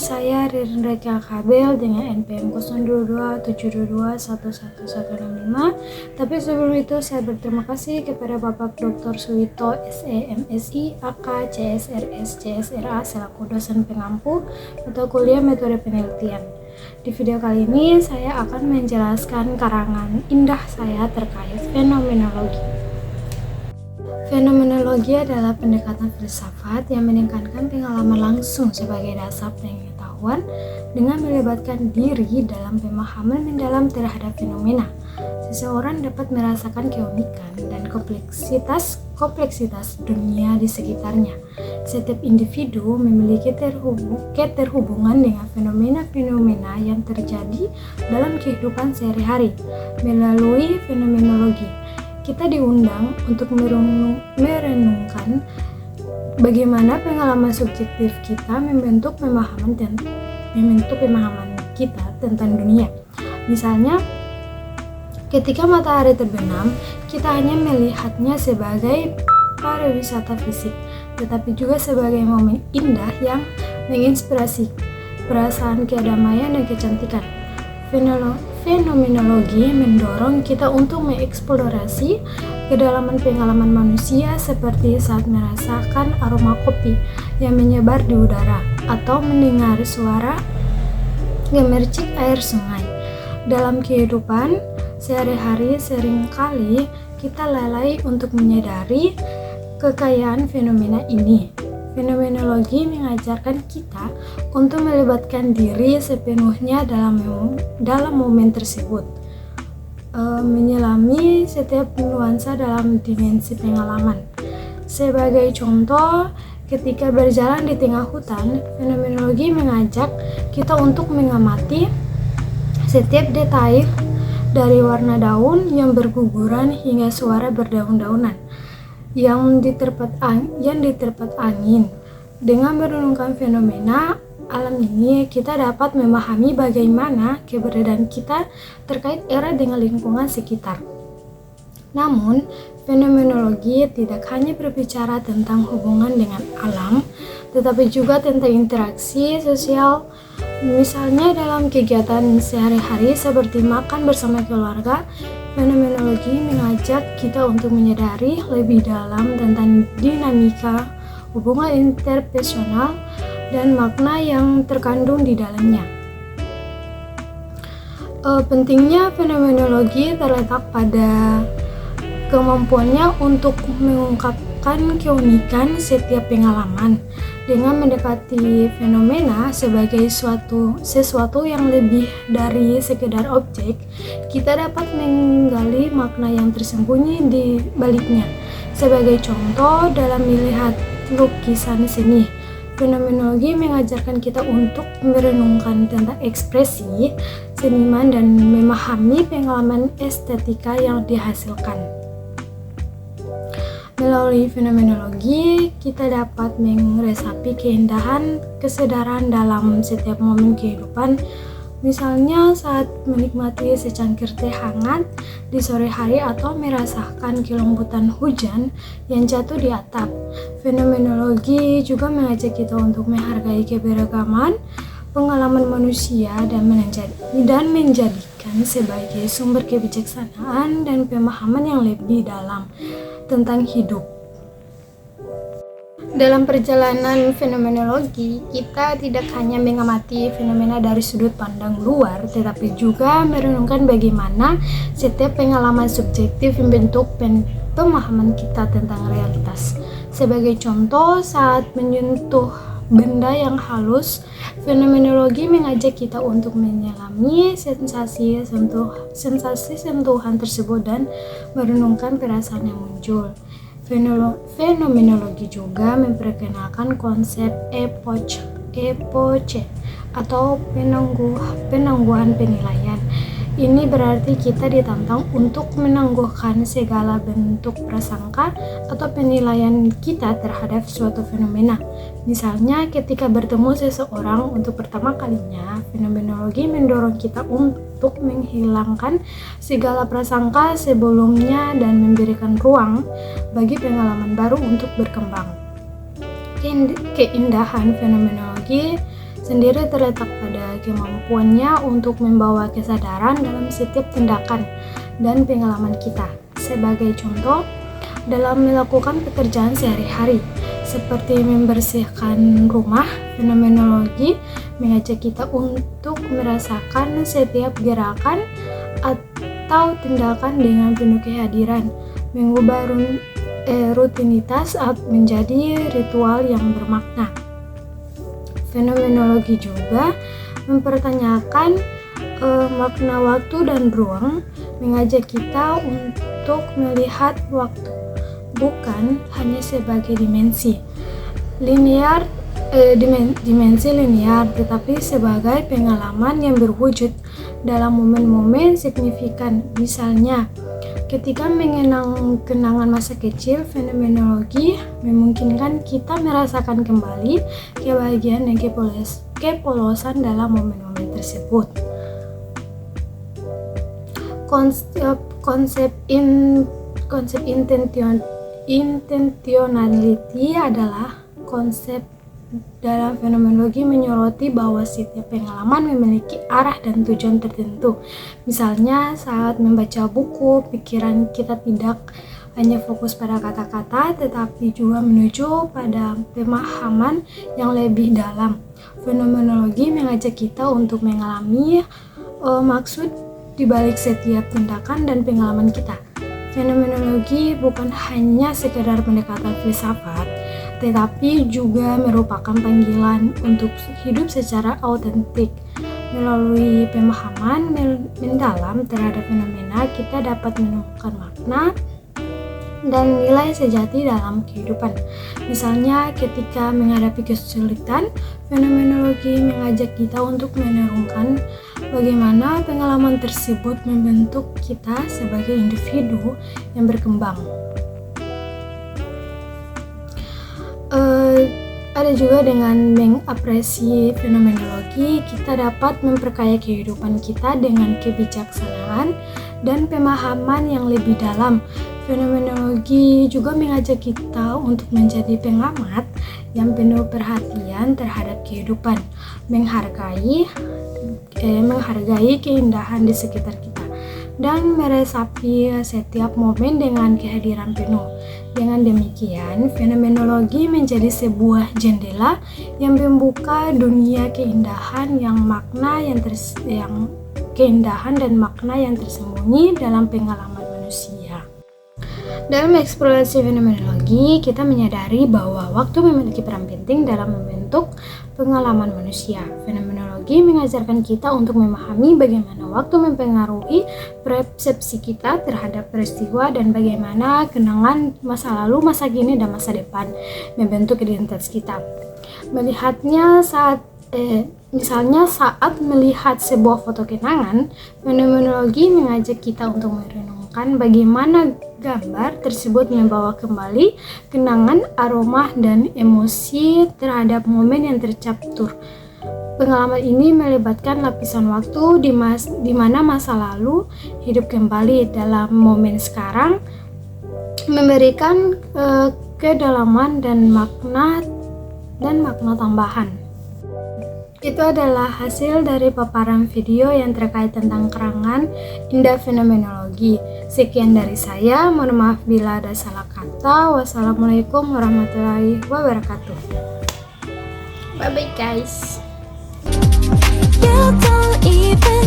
saya Ririn Reka Kabel dengan NPM 0227221165. Tapi sebelum itu saya berterima kasih kepada Bapak Dr. Suwito SEMSI AK CSRS CSRA selaku dosen pengampu mata kuliah metode penelitian. Di video kali ini saya akan menjelaskan karangan indah saya terkait fenomenologi. Fenomenologi adalah pendekatan filsafat yang meningkatkan pengalaman langsung sebagai dasar pengetahuan dengan melibatkan diri dalam pemahaman mendalam terhadap fenomena. Seseorang dapat merasakan keunikan dan kompleksitas dunia di sekitarnya. Setiap individu memiliki keterhubungan dengan fenomena-fenomena yang terjadi dalam kehidupan sehari-hari. Melalui fenomenologi, kita diundang untuk merenungkan bagaimana pengalaman subjektif kita membentuk pemahaman kita tentang dunia. Misalnya, ketika matahari terbenam, kita hanya melihatnya sebagai pariwisata fisik, tetapi juga sebagai momen indah yang menginspirasi perasaan kedamaian dan kecantikan. Fenomenologi mendorong kita untuk mengeksplorasi kedalaman pengalaman manusia seperti saat merasakan aroma kopi yang menyebar di udara atau mendengar suara gemercik air sungai. Dalam kehidupan sehari-hari seringkali kita lalai untuk menyadari kekayaan fenomena ini. Fenomenologi mengajarkan kita untuk melibatkan diri sepenuhnya dalam momen tersebut, menyelami setiap nuansa dalam dimensi pengalaman. Sebagai contoh, ketika berjalan di tengah hutan, fenomenologi mengajak kita untuk mengamati setiap detail dari warna daun yang berguguran hingga suara berdaun-daunan yang diterpa angin. Dengan merenungkan fenomena alam ini, kita dapat memahami bagaimana keberadaan kita terkait era dengan lingkungan sekitar. Namun, fenomenologi tidak hanya berbicara tentang hubungan dengan alam, tetapi juga tentang interaksi sosial. Misalnya dalam kegiatan sehari-hari seperti makan bersama keluarga, fenomenologi mengajak kita untuk menyadari lebih dalam tentang dinamika hubungan interpersonal dan makna yang terkandung di dalamnya. Pentingnya fenomenologi terletak pada kemampuannya untuk mengungkapkan keunikan setiap pengalaman. Dengan mendekati fenomena sebagai sesuatu yang lebih dari sekedar objek, kita dapat menggali makna yang tersembunyi di baliknya. Sebagai contoh, dalam melihat lukisan seni, fenomenologi mengajarkan kita untuk merenungkan tentang ekspresi seniman dan memahami pengalaman estetika yang dihasilkan. Melalui fenomenologi, kita dapat meresapi keindahan kesadaran dalam setiap momen kehidupan. Misalnya saat menikmati secangkir teh hangat di sore hari atau merasakan kelembutan hujan yang jatuh di atap. Fenomenologi juga mengajak kita untuk menghargai keberagaman pengalaman manusia dan menjadikan sebagai sumber kebijaksanaan dan pemahaman yang lebih dalam tentang hidup. Dalam perjalanan fenomenologi, kita tidak hanya mengamati fenomena dari sudut pandang luar, tetapi juga merenungkan bagaimana setiap pengalaman subjektif membentuk pemahaman kita tentang realitas. Sebagai contoh, saat menyentuh benda yang halus, fenomenologi mengajak kita untuk menyelami sensasi sentuhan tersebut dan merenungkan perasaan yang muncul. Fenomenologi juga memperkenalkan konsep epoche atau penangguhan penilaian. Ini berarti kita ditantang untuk menangguhkan segala bentuk prasangka atau penilaian kita terhadap suatu fenomena. Misalnya, ketika bertemu seseorang untuk pertama kalinya, fenomenologi mendorong kita untuk menghilangkan segala prasangka sebelumnya dan memberikan ruang bagi pengalaman baru untuk berkembang. Keindahan fenomenologi sendiri terletak pada kemampuannya untuk membawa kesadaran dalam setiap tindakan dan pengalaman kita. Sebagai contoh, dalam melakukan pekerjaan sehari-hari, seperti membersihkan rumah, fenomenologi mengajak kita untuk merasakan setiap gerakan atau tindakan dengan penuh kehadiran, mengubah rutinitas menjadi ritual yang bermakna. Fenomenologi juga mempertanyakan makna waktu dan ruang, mengajak kita untuk melihat waktu bukan hanya sebagai dimensi linear, tetapi sebagai pengalaman yang berwujud dalam momen-momen signifikan. Misalnya, ketika mengenang kenangan masa kecil, fenomenologi memungkinkan kita merasakan kembali kebahagiaan dan kepolosan dalam momen-momen tersebut. Konsep intentionality adalah konsep dalam fenomenologi menyoroti bahwa setiap pengalaman memiliki arah dan tujuan tertentu. Misalnya, saat membaca buku, pikiran kita tidak hanya fokus pada kata-kata, tetapi juga menuju pada pemahaman yang lebih dalam. Fenomenologi mengajak kita untuk mengalami maksud di balik setiap tindakan dan pengalaman kita. Fenomenologi bukan hanya sekedar pendekatan filsafat, tetapi juga merupakan panggilan untuk hidup secara autentik. Melalui pemahaman mendalam terhadap fenomena, kita dapat menemukan makna dan nilai sejati dalam kehidupan. Misalnya, ketika menghadapi kesulitan, fenomenologi mengajak kita untuk merenungkan bagaimana pengalaman tersebut membentuk kita sebagai individu yang berkembang. Ada juga dengan mengapresiasi fenomenologi, kita dapat memperkaya kehidupan kita dengan kebijaksanaan dan pemahaman yang lebih dalam. Fenomenologi juga mengajak kita untuk menjadi pengamat yang penuh perhatian terhadap kehidupan, menghargai keindahan di sekitar kita, dan meresapi setiap momen dengan kehadiran penuh. Dengan demikian, fenomenologi menjadi sebuah jendela yang membuka dunia keindahan dan makna yang tersembunyi dalam pengalaman manusia. Dalam eksplorasi fenomenologi, kita menyadari bahwa waktu memiliki peran penting dalam membentuk pengalaman manusia. Fenomenologi mengajarkan kita untuk memahami bagaimana waktu mempengaruhi persepsi kita terhadap peristiwa dan bagaimana kenangan masa lalu, masa kini, dan masa depan membentuk identitas kita. Misalnya saat melihat sebuah foto kenangan, fenomenologi mengajak kita untuk merenungkan bagaimana gambar tersebut membawa kembali kenangan, aroma, dan emosi terhadap momen yang tercaptur. Pengalaman ini melibatkan lapisan waktu di mana masa lalu hidup kembali dalam momen sekarang, memberikan kedalaman dan makna tambahan. Itu adalah hasil dari paparan video yang terkait tentang kerangan indah fenomenologi. Sekian dari saya, mohon maaf bila ada salah kata. Wassalamualaikum warahmatullahi wabarakatuh. Bye bye guys. You don't even